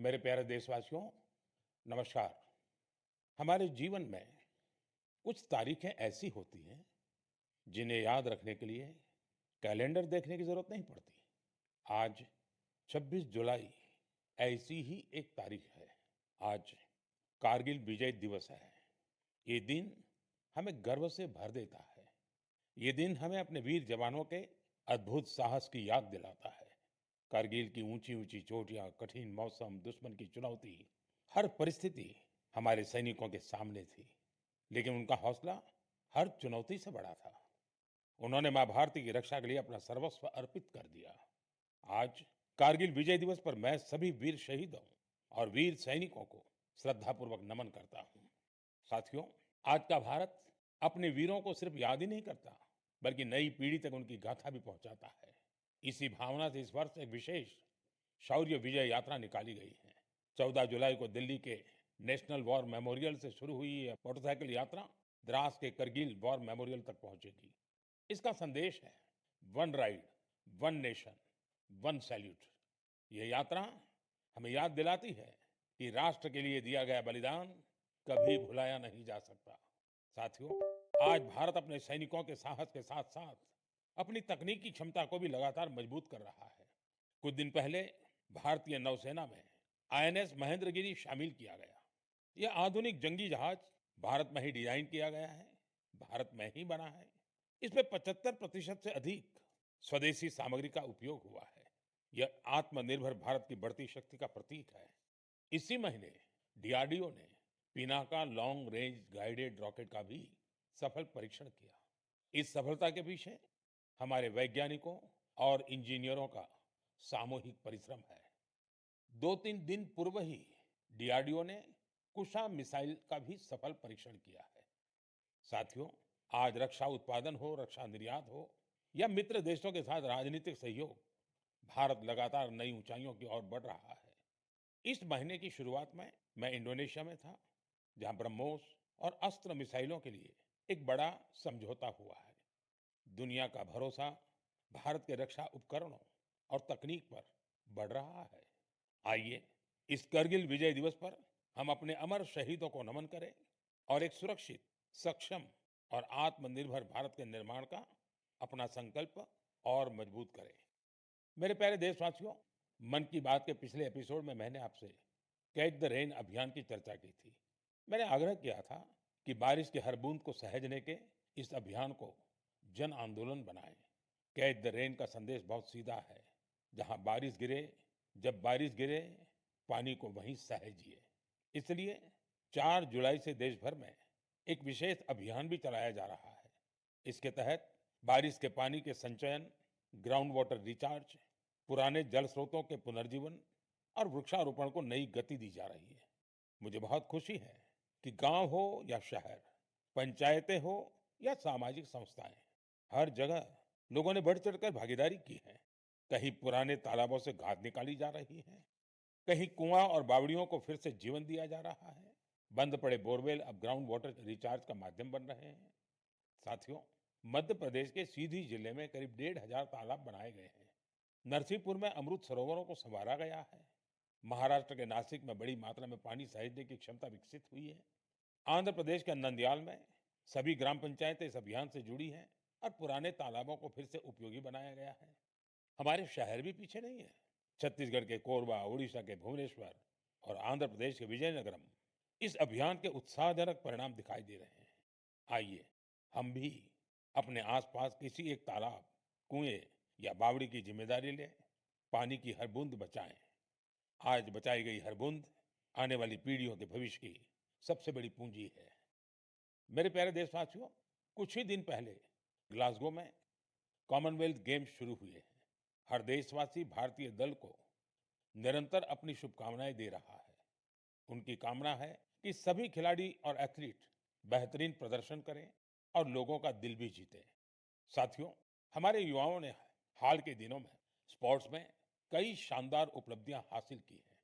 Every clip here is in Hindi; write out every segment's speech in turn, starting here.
मेरे प्यारे देशवासियों, नमस्कार। हमारे जीवन में कुछ तारीखें ऐसी होती हैं जिन्हें याद रखने के लिए कैलेंडर देखने की जरूरत नहीं पड़ती। आज 26 जुलाई ऐसी ही एक तारीख है। आज कारगिल विजय दिवस है। ये दिन हमें गर्व से भर देता है। ये दिन हमें अपने वीर जवानों के अद्भुत साहस की याद दिलाता है। कारगिल की ऊंची ऊंची चोटियां, कठिन मौसम, दुश्मन की चुनौती, हर परिस्थिति हमारे सैनिकों के सामने थी। लेकिन उनका हौसला हर चुनौती से बड़ा था। उन्होंने मां भारती की रक्षा के लिए अपना सर्वस्व अर्पित कर दिया। आज कारगिल विजय दिवस पर मैं सभी वीर शहीदों और वीर सैनिकों को श्रद्धापूर्वक नमन करता हूं। साथियों, आज का भारत अपने वीरों को सिर्फ याद ही नहीं करता, बल्कि नई पीढ़ी तक उनकी गाथा भी पहुंचाता है। इसी भावना से इस वर्ष एक विशेष शौर्य विजय यात्रा निकाली गई है। 14 जुलाई को दिल्ली के नेशनल वॉर मेमोरियल से शुरू हुई यह मोटरसाइकिल यात्रा द्रास के करगिल वॉर मेमोरियल तक पहुंचेगी। इसका संदेश है one ride, one nation, one salute. ये यात्रा हमें याद दिलाती है कि राष्ट्र के लिए दिया गया बलिदान कभी भुलाया नहीं जा सकता। साथियों, आज भारत अपने सैनिकों के साहस के साथ साथ अपनी तकनीकी क्षमता को भी लगातार मजबूत कर रहा है। कुछ दिन पहले भारतीय नौसेना में आईएनएस महेंद्रगिरी शामिल किया गया। यह आधुनिक जंगी जहाज भारत में ही डिजाइन किया गया है, भारत में ही बना है। इसमें 75% से अधिक स्वदेशी सामग्री का उपयोग हुआ है। यह आत्मनिर्भर भारत की बढ़ती शक्ति का प्रतीक है। इसी महीने डीआरडीओ ने Pinaka long range guided rocket का भी सफल परीक्षण किया। इस सफलता के पीछे हमारे वैज्ञानिकों और इंजीनियरों का सामूहिक परिश्रम है। 2-3 दिन पूर्व ही डीआरडीओ ने कुशा मिसाइल का भी सफल परीक्षण किया है। साथियों, आज रक्षा उत्पादन हो, रक्षा निर्यात हो या मित्र देशों के साथ राजनीतिक सहयोग, भारत लगातार नई ऊंचाइयों की ओर बढ़ रहा है। इस महीने की शुरुआत में मैं इंडोनेशिया में था, जहां ब्रह्मोस और अस्त्र मिसाइलों के लिए एक बड़ा समझौता हुआ है। दुनिया का भरोसा भारत के रक्षा उपकरणों और तकनीक पर बढ़ रहा है। आइए इस करगिल विजय दिवस पर हम अपने अमर शहीदों को नमन करें और एक सुरक्षित, सक्षम और आत्मनिर्भर भारत के निर्माण का अपना संकल्प और मजबूत करें। मेरे प्यारे देशवासियों, मन की बात के पिछले एपिसोड में मैंने आपसे कैच द रेन अभियान की चर्चा की थी। मैंने आग्रह किया था कि बारिश की हर बूंद को सहेजने के इस अभियान को जन आंदोलन बनाएं। कैच द रेन का संदेश बहुत सीधा है। जहां बारिश गिरे, जब बारिश गिरे, पानी को वहीं सहेजिए। इसलिए 4 जुलाई से देश भर में एक विशेष अभियान भी चलाया जा रहा है। इसके तहत बारिश के पानी के संचयन, ग्राउंड वाटर रिचार्ज, पुराने जल स्रोतों के पुनर्जीवन और वृक्षारोपण को नई गति दी जा रही है। मुझे बहुत खुशी है कि गांव हो या शहर, पंचायतें हो या सामाजिक संस्थाएं, हर जगह लोगों ने बढ़ चढ़कर भागीदारी की है। कहीं पुराने तालाबों से घास निकाली जा रही है, कहीं कुआं और बावड़ियों को फिर से जीवन दिया जा रहा है। बंद पड़े बोरवेल अब ग्राउंड वाटर रिचार्ज का माध्यम बन रहे हैं। साथियों, मध्य प्रदेश के सीधी जिले में करीब 1,500 तालाब बनाए गए हैं। नरसिंहपुर में अमृत सरोवरों को संवारा गया है। महाराष्ट्र के नासिक में बड़ी मात्रा में पानी सहेजने की क्षमता विकसित हुई है। आंध्र प्रदेश के नंदयाल में सभी ग्राम पंचायतें इस अभियान से जुड़ी हैं और पुराने तालाबों को फिर से उपयोगी बनाया गया है। हमारे शहर भी पीछे नहीं है। छत्तीसगढ़ के कोरबा, उड़ीसा के भुवनेश्वर और आंध्र प्रदेश के विजयनगरम इस अभियान के उत्साहजनक परिणाम दिखाई दे रहे हैं। आइए हम भी अपने आसपास किसी एक तालाब, कुएं या बावड़ी की जिम्मेदारी लें। पानी की हर बूंद बचाएं। आज बचाई गई हर बूंद आने वाली पीढ़ियों के भविष्य की सबसे बड़ी पूंजी है। मेरे प्यारे देशवासियों, कुछ ही दिन पहले ग्लासगो में कॉमनवेल्थ गेम्स शुरू हुए हैं। हर देशवासी भारतीय दल को निरंतर अपनी शुभकामनाएं दे रहा है। उनकी कामना है कि सभी खिलाड़ी और एथलीट बेहतरीन प्रदर्शन करें और लोगों का दिल भी जीतें। साथियों, हमारे युवाओं ने हाल के दिनों में स्पोर्ट्स में कई शानदार उपलब्धियां हासिल की हैं।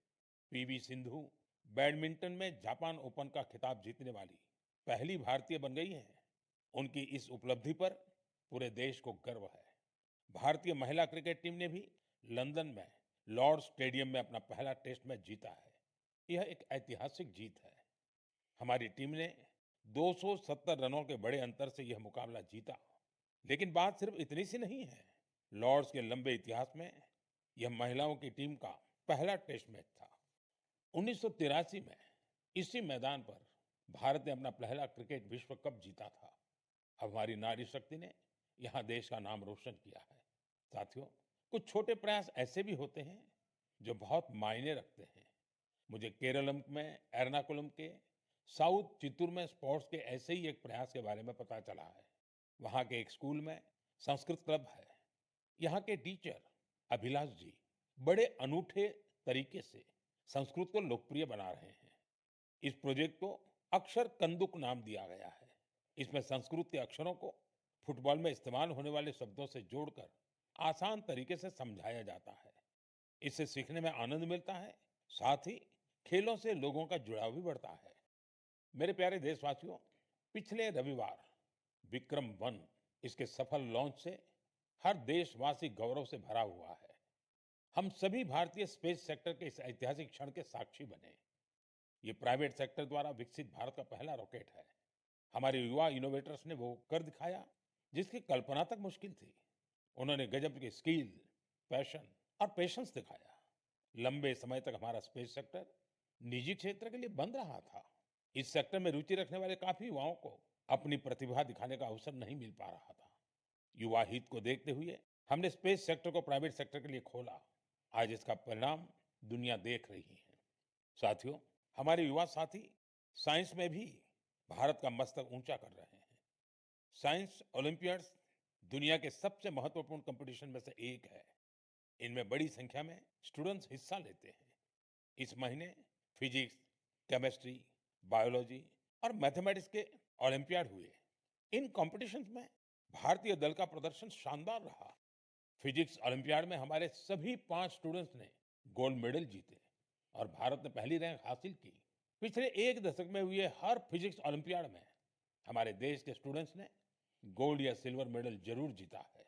पीवी सिंधु बैडमिंटन में जापान ओपन का खिताब जीतने वाली पहली भारतीय बन गई हैं। उनकी इस उपलब्धि पर पूरे देश को गर्व है। भारतीय महिला क्रिकेट टीम ने भी लंदन में लॉर्ड्स स्टेडियम में अपना पहला टेस्ट मैच जीता है। यह एक ऐतिहासिक जीत है। हमारी टीम ने 270 रनों के बड़े अंतर से यह मुकाबला जीता। लेकिन बात सिर्फ इतनी सी नहीं है। लॉर्ड्स के लंबे इतिहास में यह महिलाओं की टीम का पहला टेस्ट मैच था। 1983 में इसी मैदान पर भारत ने अपना पहला क्रिकेट विश्व कप जीता था। अब हमारी नारी शक्ति ने यहाँ देश का नाम रोशन किया है। साथियों, कुछ छोटे प्रयास ऐसे भी होते हैं जो बहुत मायने रखते हैं। मुझे केरलम में एर्नाकुलम के साउथ चित्तूर में स्पोर्ट्स के ऐसे ही एक प्रयास के बारे में पता चला है। वहाँ के एक स्कूल में संस्कृत क्लब है। यहाँ के टीचर अभिलाष जी बड़े अनूठे तरीके से संस्कृत को लोकप्रिय बना रहे हैं। इस प्रोजेक्ट को अक्षर कंदुक नाम दिया गया है। इसमें संस्कृत के अक्षरों को फुटबॉल में इस्तेमाल होने वाले शब्दों से जोड़कर आसान तरीके से समझाया जाता है। इससे सीखने में आनंद मिलता है, साथ ही खेलों से लोगों का जुड़ाव भी बढ़ता है। मेरे प्यारे देशवासियों, पिछले रविवार विक्रम 1 इसके सफल लॉन्च से हर देशवासी गौरव से भरा हुआ है। हम सभी भारतीय स्पेस सेक्टर के इस ऐतिहासिक क्षण के साक्षी बने। ये प्राइवेट सेक्टर द्वारा विकसित भारत का पहला रॉकेट है। हमारे युवा इनोवेटर्स ने वो कर दिखाया जिसकी कल्पना तक मुश्किल थी। उन्होंने गजब की स्किल, पैशन और पेशेंस दिखाया। लंबे समय तक हमारा स्पेस सेक्टर निजी क्षेत्र के लिए बंद रहा था। इस सेक्टर में रुचि रखने वाले काफी युवाओं को अपनी प्रतिभा दिखाने का अवसर नहीं मिल पा रहा था। युवा हित को देखते हुए हमने स्पेस सेक्टर को प्राइवेट सेक्टर के लिए खोला। आज इसका परिणाम दुनिया देख रही है। साथियों, हमारे युवा साथी साइंस में भी भारत का मस्तक ऊंचा कर रहे हैं। साइंस ओलंपियाड्स दुनिया के सबसे महत्वपूर्ण कंपटीशन में से एक है। इनमें बड़ी संख्या में स्टूडेंट्स हिस्सा लेते हैं। इस महीने फिजिक्स, केमिस्ट्री, बायोलॉजी और मैथमेटिक्स के ओलंपियाड हुए। इन कॉम्पिटिशन्स में भारतीय दल का प्रदर्शन शानदार रहा। फिजिक्स ओलंपियाड में हमारे सभी 5 स्टूडेंट्स ने गोल्ड मेडल जीते और भारत ने पहली रैंक हासिल की। पिछले एक दशक में हुए हर फिजिक्स ओलंपियाड में हमारे देश के स्टूडेंट्स ने गोल्ड या सिल्वर मेडल जरूर जीता है।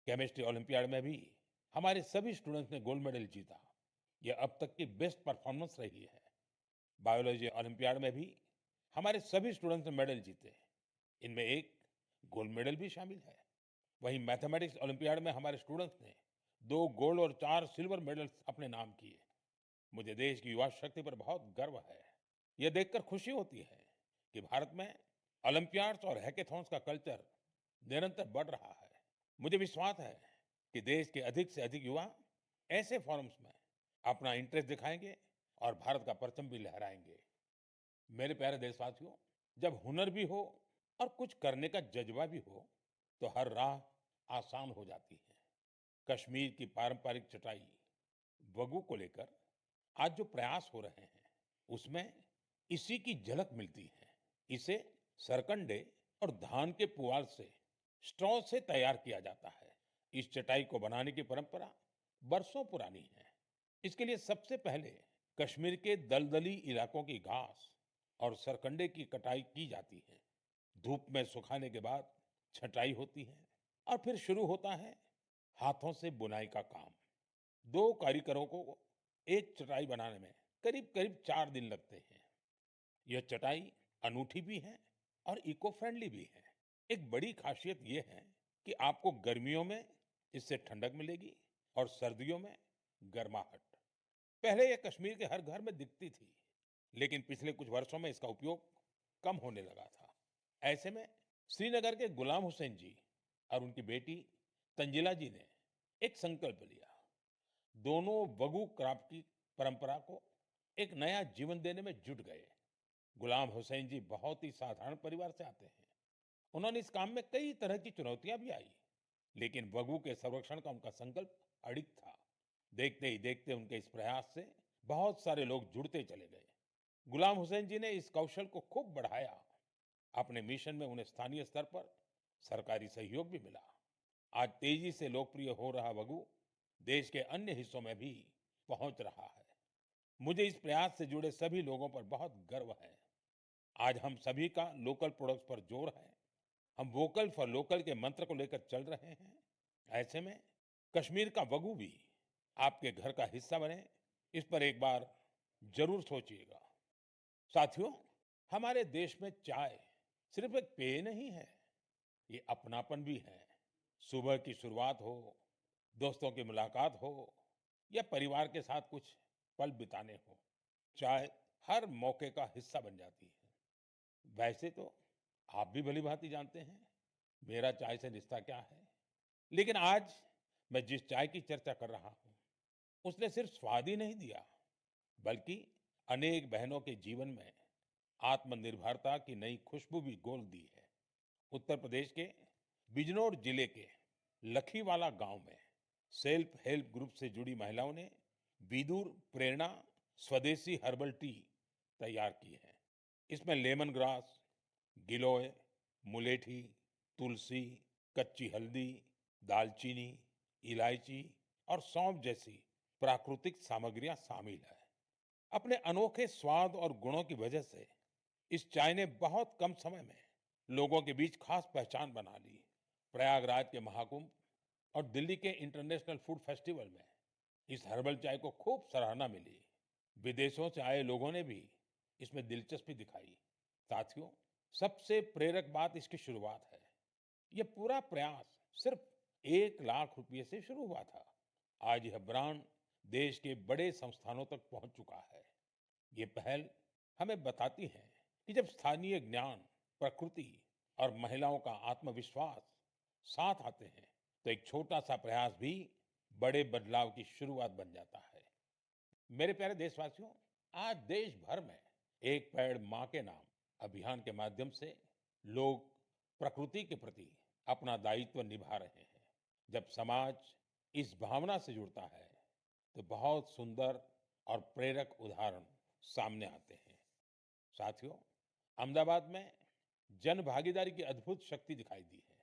केमिस्ट्री ओलंपियाड में भी हमारे सभी स्टूडेंट्स ने गोल्ड मेडल जीता। यह अब तक की बेस्ट परफॉर्मेंस रही है। बायोलॉजी ओलंपियाड में भी हमारे सभी स्टूडेंट्स ने मेडल जीते। इनमें एक गोल्ड मेडल भी शामिल है। वहीं मैथमेटिक्स ओलंपियाड में हमारे स्टूडेंट्स ने 2 गोल्ड और 4 सिल्वर मेडल्स अपने नाम किए। मुझे देश की युवा शक्ति पर बहुत गर्व है। यह देखकर खुशी होती है कि भारत में ओलंपियाड्स और हैकेथॉन्स का कल्चर निरंतर बढ़ रहा है। मुझे विश्वास है कि देश के अधिक से अधिक युवा ऐसे फोरम्स में अपना इंटरेस्ट दिखाएंगे और भारत का परचम भी लहराएंगे। मेरे प्यारे देशवासियों, जब हुनर भी हो और कुछ करने का जज्बा भी हो, तो हर राह आसान हो जाती है। कश्मीर की पारंपरिक चटाई वगू को लेकर आज जो प्रयास हो रहे हैं, उसमें इसी की झलक मिलती है। इसे सरकंडे और धान के पुआल से स्ट्रॉ से तैयार किया जाता है। इस चटाई को बनाने की परंपरा बरसों पुरानी है। इसके लिए सबसे पहले कश्मीर के दलदली इलाकों की घास और सरकंडे की कटाई की जाती है। धूप में सुखाने के बाद छटाई होती है और फिर शुरू होता है हाथों से बुनाई का काम। 2 कारीगरों को एक चटाई बनाने में करीब करीब 4 दिन लगते हैं। यह चटाई अनूठी भी है और इको फ्रेंडली भी है। एक बड़ी खासियत यह है कि आपको गर्मियों में इससे ठंडक मिलेगी और सर्दियों में गर्माहट। पहले यह कश्मीर के हर घर में दिखती थी, लेकिन पिछले कुछ वर्षों में इसका उपयोग कम होने लगा था। ऐसे में श्रीनगर के गुलाम हुसैन जी और उनकी बेटी तंजिला जी ने एक संकल्प लिया। दोनों वगू क्राफ्ट की परंपरा को एक नया जीवन देने में जुट गए। गुलाम हुसैन जी बहुत ही साधारण परिवार से आते हैं। उन्होंने इस काम में कई तरह की चुनौतियां भी आई, लेकिन वगू के संरक्षण का उनका संकल्प अडिग था। देखते ही देखते उनके इस प्रयास से बहुत सारे लोग जुड़ते चले गए। गुलाम हुसैन जी ने इस कौशल को खूब बढ़ाया। अपने मिशन में उन्हें स्थानीय स्तर पर सरकारी सहयोग भी मिला। आज तेजी से लोकप्रिय हो रहा वगू देश के अन्य हिस्सों में भी पहुंच रहा है। मुझे इस प्रयास से जुड़े सभी लोगों पर बहुत गर्व है। आज हम सभी का लोकल प्रोडक्ट्स पर जोर है। हम वोकल फॉर लोकल के मंत्र को लेकर चल रहे हैं। ऐसे में कश्मीर का वगू भी आपके घर का हिस्सा बने, इस पर एक बार जरूर सोचिएगा। साथियों, हमारे देश में चाय सिर्फ एक पेय नहीं है, ये अपनापन भी है। सुबह की शुरुआत हो, दोस्तों की मुलाकात हो या परिवार के साथ कुछ पल बिताने हो, चाय हर मौके का हिस्सा बन जाती है। वैसे तो आप भी भली-भांति जानते हैं, मेरा चाय से रिश्ता क्या है। लेकिन आज मैं जिस चाय की चर्चा कर रहा हूँ, उसने सिर्फ स्वाद ही नहीं दिया, बल्कि अनेक बहनों के जीवन में आत्मनिर्भरता की नई खुशबू भी घोल दी है। उत्तर प्रदेश के बिजनौर जिले के लखीवाला गांव में सेल्फ हेल्प ग्रुप से जुड़ी महिलाओं ने विदुर प्रेरणा स्वदेशी हर्बल टी तैयार की है। इसमें लेमन ग्रास, गिलोय, मुलेठी, तुलसी, कच्ची हल्दी, दालचीनी, इलायची और सौंफ जैसी प्राकृतिक सामग्रियां शामिल है। अपने अनोखे स्वाद और गुणों की वजह से इस चाय ने बहुत कम समय में लोगों के बीच खास पहचान बना ली। प्रयागराज के महाकुंभ और दिल्ली के इंटरनेशनल फूड फेस्टिवल में इस हर्बल चाय को खूब सराहना मिली। विदेशों से आए लोगों ने भी इसमें दिलचस्पी दिखाई। साथियों, सबसे प्रेरक बात इसकी शुरुआत है। यह पूरा प्रयास सिर्फ 1 लाख रुपए से शुरू हुआ था। आज यह ब्रांड देश के बड़े संस्थानों तक पहुंच चुका है। ये पहल हमें बताती है कि जब स्थानीय ज्ञान, प्रकृति और महिलाओं का आत्मविश्वास साथ आते हैं, तो एक छोटा सा प्रयास भी बड़े बदलाव की शुरुआत बन जाता है। मेरे प्यारे देशवासियों, आज देश भर में एक पेड़ मां के नाम अभियान के माध्यम से लोग प्रकृति के प्रति अपना दायित्व निभा रहे हैं। जब समाज इस भावना से जुड़ता है, तो बहुत सुंदर और प्रेरक उदाहरण सामने आते हैं। साथियों, अहमदाबाद में जन भागीदारी की अद्भुत शक्ति दिखाई दी है।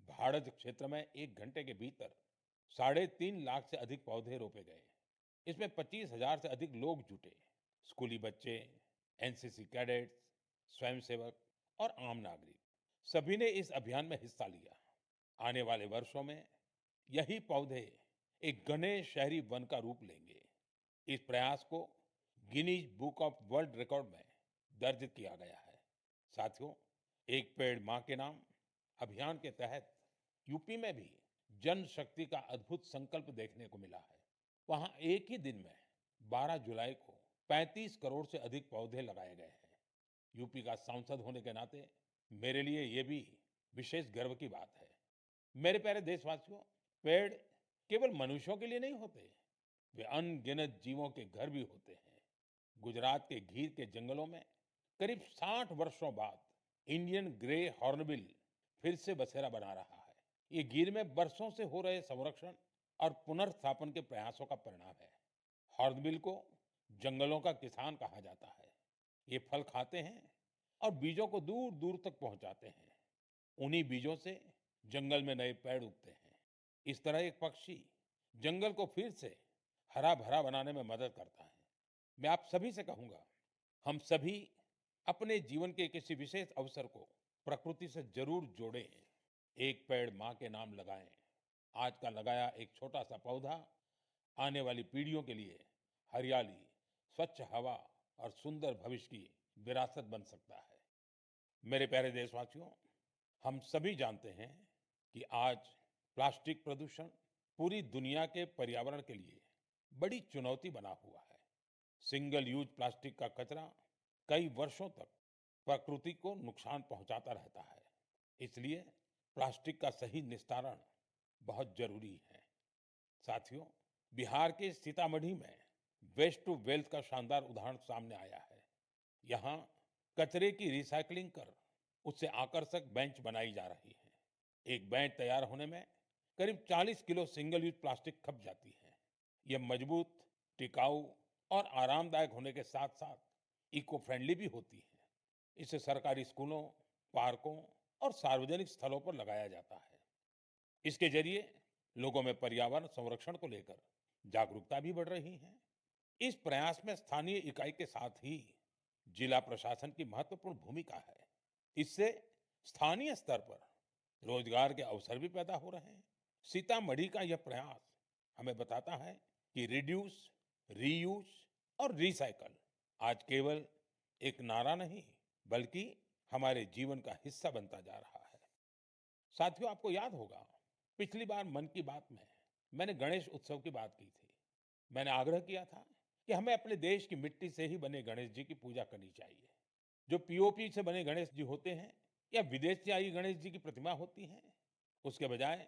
भारत क्षेत्र में 1 घंटे के भीतर 3.5 लाख से अधिक पौधे रोपे गए। इसमें 25,000 से अधिक लोग जुटे। स्कूली बच्चे, एनसीसी कैडेट्स, स्वयंसेवक और आम नागरिक, सभी ने इस अभियान में हिस्सा लिया। आने वाले वर्षों में यही पौधे एक घने शहरी वन का रूप लेंगे। इस प्रयास को Guinness book of world record में दर्ज किया गया है। साथियों, एक पेड़ मां के नाम अभियान के तहत यूपी में भी जन शक्ति का अद्भुत संकल्प देखने को मिला है। वहां एक ही दिन में 12 जुलाई को 35 करोड़ से अधिक पौधे लगाए गए हैं। यूपी का सांसद होने के नाते मेरे लिए ये भी विशेष गर्व की बात है। मेरे प्यारे देशवासियों, पेड़ केवल मनुष्यों के लिए नहीं होते, वे अनगिनत जीवों के घर भी होते हैं। गुजरात के गीर के जंगलों में करीब 60 वर्षों बाद इंडियन ग्रे हॉर्नबिल फिर से बसेरा बना रहा है। ये गिर में बरसों से हो रहे संरक्षण और पुनर्स्थापन के प्रयासों का परिणाम है। हॉर्नबिल को जंगलों का किसान कहा जाता है। ये फल खाते हैं और बीजों को दूर दूर तक पहुंचाते हैं। उन्हीं बीजों से जंगल में नए पेड़ उगते हैं। इस तरह एक पक्षी जंगल को फिर से हरा भरा बनाने में मदद करता है। मैं आप सभी से कहूंगा, हम सभी अपने जीवन के किसी विशेष अवसर को प्रकृति से जरूर जोड़ें। एक पेड़ मां के नाम लगाएं। आज का लगाया एक छोटा सा पौधा आने वाली पीढ़ियों के लिए हरियाली, स्वच्छ हवा और सुंदर भविष्य की विरासत बन सकता है। मेरे प्यारे देशवासियों, हम सभी जानते हैं कि आज प्लास्टिक प्रदूषण पूरी दुनिया के पर्यावरण के लिए बड़ी चुनौती बना हुआ है। सिंगल यूज प्लास्टिक का कचरा कई वर्षों तक प्रकृति को नुकसान पहुंचाता रहता है। इसलिए प्लास्टिक का सही निस्तारण बहुत जरूरी है। साथियों, बिहार के सीतामढ़ी में वेस्ट टू वेल्थ का शानदार उदाहरण सामने आया है। यहाँ कचरे की रिसाइकलिंग कर उससे आकर्षक बेंच बनाई जा रही है। एक बेंच तैयार होने में करीब 40 किलो सिंगल यूज प्लास्टिक खप जाती है। यह मजबूत, टिकाऊ और आरामदायक होने के साथ साथ इको फ्रेंडली भी होती है। इसे सरकारी स्कूलों, पार्कों और सार्वजनिक स्थलों पर लगाया जाता है। इसके जरिए लोगों में पर्यावरण संरक्षण को लेकर जागरूकता भी बढ़ रही है। इस प्रयास में स्थानीय इकाई के साथ ही जिला प्रशासन की महत्वपूर्ण भूमिका है। इससे स्थानीय स्तर पर रोजगार के अवसर भी पैदा हो रहे हैं। सीतामढ़ी का यह प्रयास हमें बताता है कि रिड्यूस, रीयूज और रिसाइकल आज केवल एक नारा नहीं, बल्कि हमारे जीवन का हिस्सा बनता जा रहा है। साथियों, आपको याद होगा, पिछली बार मन की बात में मैंने गणेश उत्सव की बात की थी। मैंने आग्रह किया था कि हमें अपने देश की मिट्टी से ही बने गणेश जी की पूजा करनी चाहिए। जो पीओपी से बने गणेश जी होते हैं या विदेश से आई गणेश जी की प्रतिमा होती है, उसके बजाय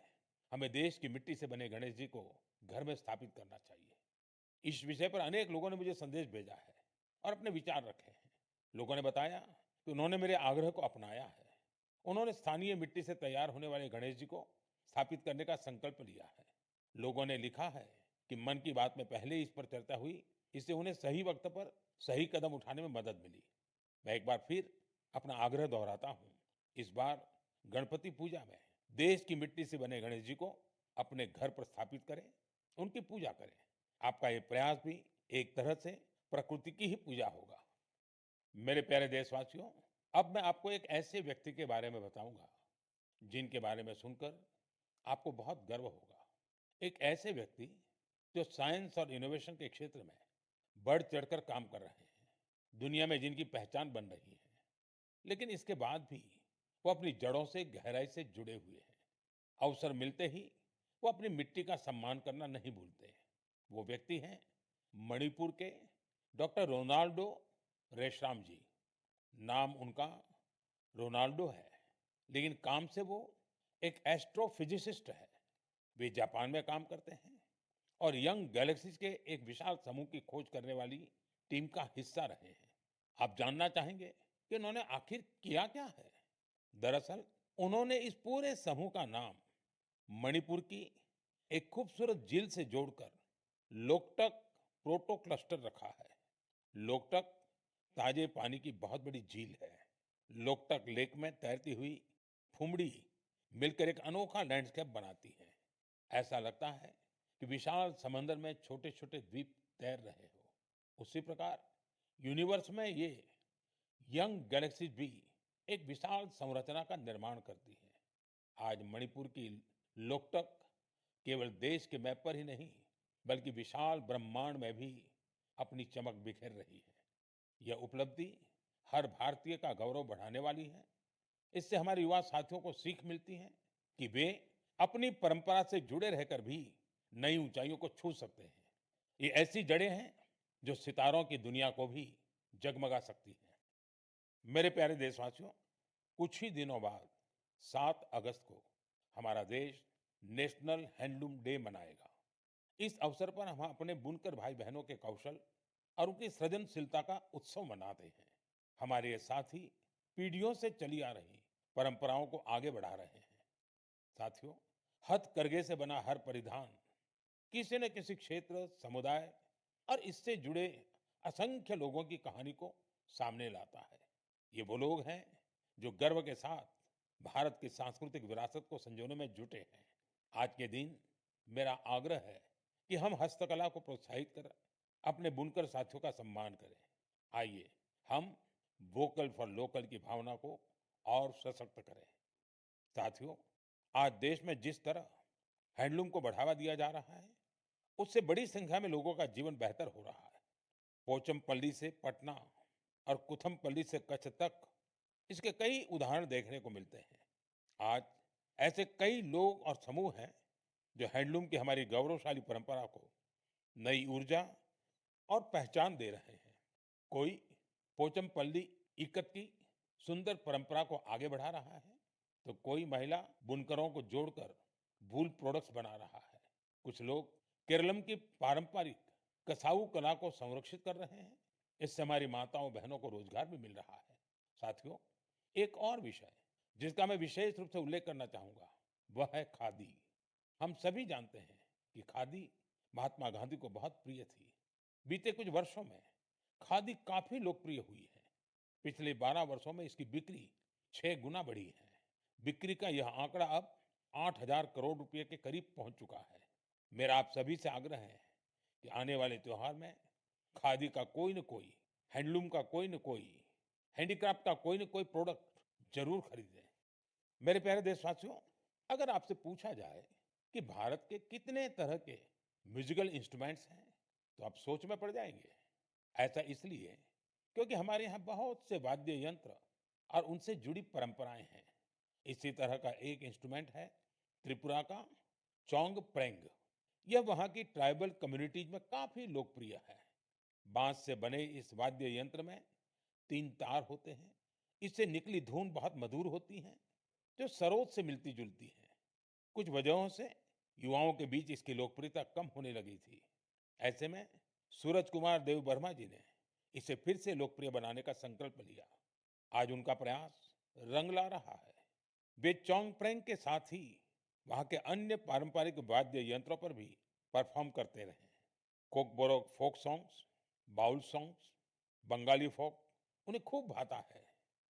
हमें देश की मिट्टी से बने गणेश जी को घर में स्थापित करना चाहिए। इस विषय पर अनेक लोगों ने मुझे संदेश भेजा है और अपने विचार रखे हैं। लोगों ने बताया कि उन्होंने मेरे आग्रह को अपनाया है। उन्होंने स्थानीय मिट्टी से तैयार होने वाले गणेश जी को स्थापित करने का संकल्प लिया है। लोगों ने लिखा है कि मन की बात में पहले इस पर चर्चा हुई, इससे उन्हें सही वक्त पर सही कदम उठाने में मदद मिली। मैं एक बार फिर अपना आग्रह दोहराता हूँ, इस बार गणपति पूजा में देश की मिट्टी से बने गणेश जी को अपने घर पर स्थापित करें, उनकी पूजा करें। आपका ये प्रयास भी एक तरह से प्रकृति की ही पूजा होगा। मेरे प्यारे देशवासियों, अब मैं आपको एक ऐसे व्यक्ति के बारे में बताऊंगा जिनके बारे में सुनकर आपको बहुत गर्व होगा। एक ऐसे व्यक्ति जो साइंस और इनोवेशन के क्षेत्र में बढ़ चढ़कर काम कर रहे हैं, दुनिया में जिनकी पहचान बन रही है। लेकिन इसके बाद भी वो अपनी जड़ों से गहराई से जुड़े हुए हैं। अवसर मिलते ही वो अपनी मिट्टी का सम्मान करना नहीं भूलते। वो व्यक्ति हैं मणिपुर के डॉक्टर रोनाल्डो रेशराम जी। नाम उनका रोनाल्डो है, लेकिन काम से वो एक एस्ट्रोफिजिसिस्ट है। वे जापान में काम करते हैं और यंग गैलेक्सीज के एक विशाल समूह की खोज करने वाली टीम का हिस्सा रहे हैं। आप जानना चाहेंगे कि उन्होंने आखिर किया क्या है? दरअसल उन्होंने इस पूरे समूह का नाम मणिपुर की एक खूबसूरत झील से जोड़कर लोकटक प्रोटो क्लस्टर रखा है। लोकटक ताजे पानी की बहुत बड़ी झील है। लोकटक लेक में तैरती हुई फुमड़ी मिलकर एक अनोखा लैंडस्केप बनाती है। ऐसा लगता है कि विशाल समंदर में छोटे छोटे द्वीप तैर रहे हो। उसी प्रकार यूनिवर्स में ये यंग गैलेक्सीज भी एक विशाल संरचना का निर्माण करती है। आज मणिपुर की लोकटक केवल देश के मैप पर ही नहीं, बल्कि विशाल ब्रह्मांड में भी अपनी चमक बिखेर रही है। यह उपलब्धि हर भारतीय का गौरव बढ़ाने वाली है। इससे हमारे युवा साथियों को सीख मिलती है कि वे अपनी परंपरा से जुड़े रहकर भी नई ऊंचाइयों को छू सकते हैं। ये ऐसी जड़ें हैं जो सितारों की दुनिया को भी जगमगा सकती हैं। मेरे प्यारे देशवासियों, कुछ ही दिनों बाद 7 अगस्त को हमारा देश नेशनल हैंडलूम डे मनाएगा। इस अवसर पर हम अपने बुनकर भाई बहनों के कौशल और उनकी सृजनशीलता का उत्सव मनाते हैं। हमारे ये साथी पीढ़ियों से चली आ रही परंपराओं को आगे बढ़ा रहे हैं। साथियों, हथकरघे से बना हर परिधान किसी न किसी क्षेत्र, समुदाय और इससे जुड़े असंख्य लोगों की कहानी को सामने लाता है। ये वो लोग हैं जो गर्व के साथ भारत की सांस्कृतिक विरासत को संजोने में जुटे हैं। आज के दिन मेरा आग्रह है कि हम हस्तकला को प्रोत्साहित कर अपने बुनकर साथियों का सम्मान करें। आइए हम वोकल फॉर लोकल की भावना को और सशक्त करें। साथियों, आज देश में जिस तरह हैंडलूम को बढ़ावा दिया जा रहा है, उससे बड़ी संख्या में लोगों का जीवन बेहतर हो रहा है। पोचमपल्ली से पटना और कुथमपल्ली से कच्छ तक इसके कई उदाहरण देखने को मिलते हैं। आज ऐसे कई लोग और समूह हैं जो हैंडलूम की हमारी गौरवशाली परंपरा को नई ऊर्जा और पहचान दे रहे हैं। कोई पोचमपल्ली इक्कत की सुंदर परंपरा को आगे बढ़ा रहा है, तो कोई महिला बुनकरों को जोड़कर वूल प्रोडक्ट्स बना रहा है। कुछ लोग केरलम की पारंपरिक कसाऊ कला को संरक्षित कर रहे हैं। इससे हमारी माताओं बहनों को रोजगार भी मिल रहा है। साथियों, एक और विषय जिसका मैं विशेष रूप से उल्लेख करना चाहूंगा, वह है खादी। हम सभी जानते हैं कि खादी महात्मा गांधी को बहुत प्रिय थी। बीते कुछ वर्षों में खादी काफी लोकप्रिय हुई है। पिछले 12 वर्षों में इसकी बिक्री 6 गुना बढ़ी है। बिक्री का यह आंकड़ा अब 8,000 करोड़ रुपए के करीब पहुंच चुका है। मेरा आप सभी से आग्रह है कि आने वाले त्योहार में खादी का कोई न कोई, हैंडलूम का कोई न कोई, हैंडीक्राफ्ट का कोई न कोई प्रोडक्ट जरूर खरीदें। मेरे प्यारे देशवासियों, अगर आपसे पूछा जाए कि भारत के कितने तरह के म्यूजिकल इंस्ट्रूमेंट्स हैं, तो आप सोच में पड़ जाएंगे। ऐसा इसलिए क्योंकि हमारे यहाँ बहुत से वाद्य यंत्र और उनसे जुड़ी परंपराएं हैं। इसी तरह का एक इंस्ट्रूमेंट है त्रिपुरा का चोंग प्रेंग। यह वहाँ की ट्राइबल कम्युनिटीज में काफी लोकप्रिय है। बांस से बने इस वाद्य यंत्र में 3 तार होते हैं। इससे निकली धुन बहुत मधुर होती है, जो सरोद से मिलती जुलती है। कुछ वजहों से युवाओं के बीच इसकी लोकप्रियता कम होने लगी थी। ऐसे में सूरज कुमार देव वर्मा जी ने इसे फिर से लोकप्रिय बनाने का संकल्प लिया। आज उनका प्रयास रंग ला रहा है। वे चोंगप्रेंग के साथ ही वहाँ के अन्य पारंपरिक वाद्य यंत्रों पर भी परफॉर्म करते रहे। Kokborok folk songs, Baul songs, Bengali folk उन्हें खूब भाता है।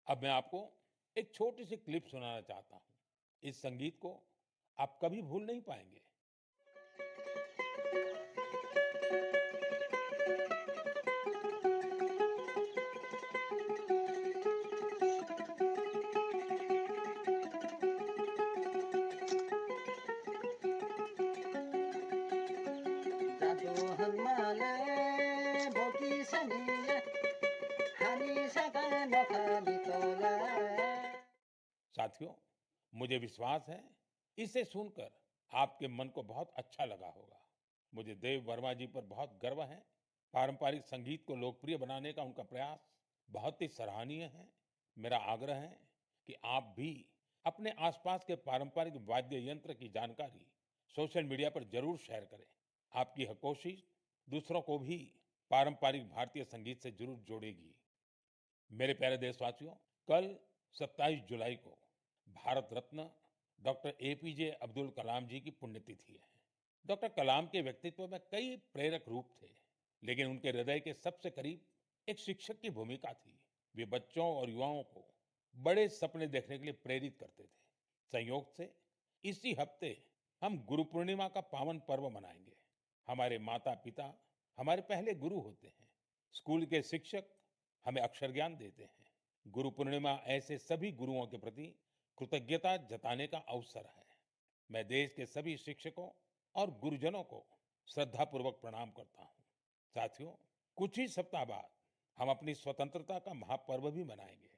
अब मैं आपको एक छोटी सी क्लिप सुनाना चाहता हूँ। इस संगीत को आप कभी भूल नहीं पाएंगे। Dado hanmale boki saniye hani sagano khalitola. साथियों, मुझे विश्वास है इसे सुनकर आपके मन को बहुत अच्छा लगा होगा। मुझे देव वर्मा जी पर बहुत गर्व है। पारंपरिक संगीत को लोकप्रिय बनाने का उनका प्रयास बहुत ही सराहनीय है। मेरा आग्रह है कि आप भी अपने आसपास के पारंपरिक वाद्य यंत्र की जानकारी सोशल मीडिया पर जरूर शेयर करें। आपकी यह कोशिश दूसरों को भी पारंपरिक भारतीय संगीत से जरूर जोड़ेगी। मेरे प्यारे देशवासियों, कल 27 जुलाई को भारत रत्न डॉक्टर एपीजे अब्दुल कलाम जी की पुण्यतिथि है। डॉक्टर कलाम के व्यक्तित्व में कई प्रेरक रूप थे, लेकिन उनके हृदय के सबसे करीब एक शिक्षक की भूमिका थी। वे बच्चों और युवाओं को बड़े सपने देखने के लिए प्रेरित करते थे। संयोग से इसी हफ्ते हम गुरु पूर्णिमा का पावन पर्व मनाएंगे। हमारे माता पिता हमारे पहले गुरु होते हैं। स्कूल के शिक्षक हमें अक्षर ज्ञान देते हैं। गुरु पूर्णिमा ऐसे सभी गुरुओं के प्रति कृतज्ञता जताने का अवसर है। मैं देश के सभी शिक्षकों और गुरुजनों को श्रद्धापूर्वक प्रणाम करता हूँ। साथियों, कुछ ही सप्ताह बाद हम अपनी स्वतंत्रता का महापर्व भी मनाएंगे।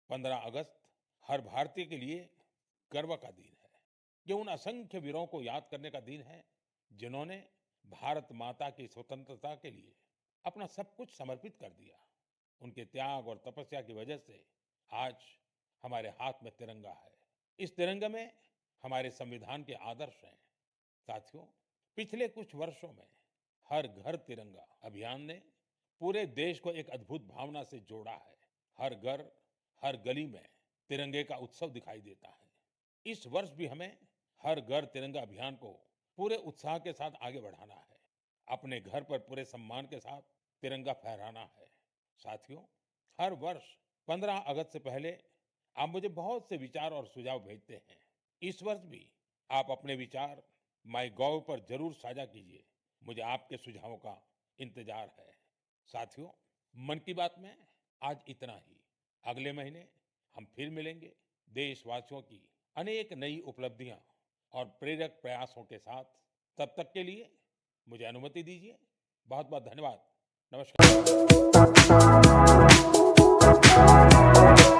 15 अगस्त हर भारतीय के लिए गर्व का दिन है। ये उन असंख्य वीरों को याद करने का दिन है जिन्होंने भारत माता की स्वतंत्रता के लिए अपना सब कुछ समर्पित कर दिया। उनके त्याग और तपस्या की वजह से आज हमारे हाथ में तिरंगा है। इस तिरंगे में हमारे संविधान के आदर्श हैं। साथियों, पिछले कुछ वर्षों में हर घर तिरंगा अभियान ने पूरे देश को एक अद्भुत भावना से जोड़ा है। हर घर, हर गली में तिरंगे का उत्सव दिखाई देता है। इस वर्ष भी हमें हर घर तिरंगा अभियान को पूरे उत्साह के साथ आगे बढ़ाना है। अपने घर पर पूरे सम्मान के साथ तिरंगा फहराना है। साथियों, हर वर्ष 15 अगस्त से पहले आप मुझे बहुत से विचार और सुझाव भेजते हैं। इस वर्ष भी आप अपने विचार माई गॉव पर जरूर साझा कीजिए। मुझे आपके सुझावों का इंतजार है। साथियों, मन की बात में आज इतना ही। अगले महीने हम फिर मिलेंगे देशवासियों की अनेक नई उपलब्धियां और प्रेरक प्रयासों के साथ। तब तक के लिए मुझे अनुमति दीजिए। बहुत बहुत धन्यवाद। नमस्कार।